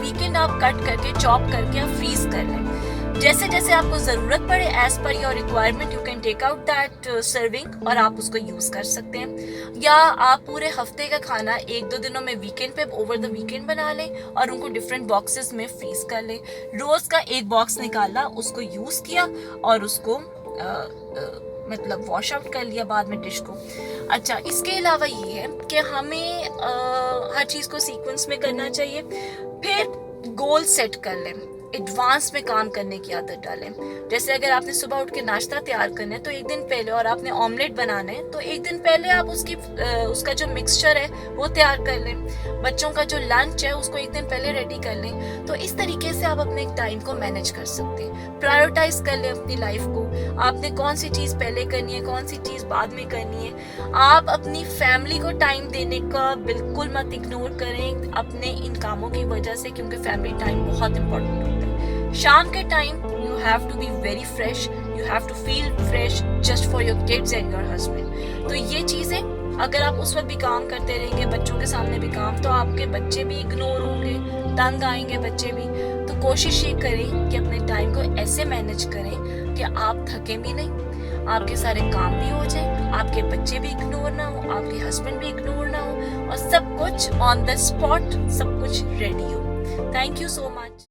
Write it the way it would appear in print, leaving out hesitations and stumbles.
Weekend आप cut करके chop करके आप फ्रीज कर लें। जैसे जैसे आपको ज़रूरत पड़े as per your requirement you can take out that serving और आप उसको यूज़ कर सकते हैं। या आप पूरे हफ्ते का खाना एक दो दिनों में वीकेंड पे ओवर द वीकेंड बना लें और उनको डिफरेंट बॉक्सेस में फ्रीज कर लें। रोज़ का एक बॉक्स निकाला, उसको यूज़ किया और उसको मतलब वॉश आउट कर लिया बाद में डिश को। अच्छा, इसके अलावा ये है कि हमें हर चीज़ को सीक्वेंस में करना चाहिए। फिर गोल सेट कर लें, एडवांस में काम करने की आदत डालें। जैसे अगर आपने सुबह उठ के नाश्ता तैयार करना है तो एक दिन पहले, और आपने ऑमलेट बनाना है तो एक दिन पहले आप उसका जो मिक्सचर है वो तैयार कर लें। बच्चों का जो लंच है उसको एक दिन पहले रेडी कर लें। तो इस तरीके से आप अपने टाइम को मैनेज कर सकते हैं। प्रायोरिटाइज कर लें अपनी लाइफ को, आपने कौन सी चीज़ पहले करनी है, कौन सी चीज़ बाद में करनी है। आप अपनी फैमिली को टाइम देने का बिल्कुल मत इग्नोर करें अपने इन कामों की वजह से, क्योंकि फैमिली टाइम बहुत इंपॉर्टेंट होता है। शाम के time you have to be very fresh, you have to feel fresh just for your kids and your husband. तो ये चीज़ें अगर आप उस वक्त भी काम करते रहेंगे, बच्चों के सामने भी काम, तो आपके बच्चे भी इग्नोर होंगे, तंग आएंगे बच्चे भी। तो कोशिश ये करें कि अपने टाइम को ऐसे मैनेज करें कि आप थकें भी नहीं, आपके सारे काम भी हो जाए, आपके बच्चे भी इग्नोर ना हो, आपके हस्बैंड भी इग्नोर ना हो, और सब कुछ ऑन द स्पॉट, सब कुछ रेडी हो। Thank you so much.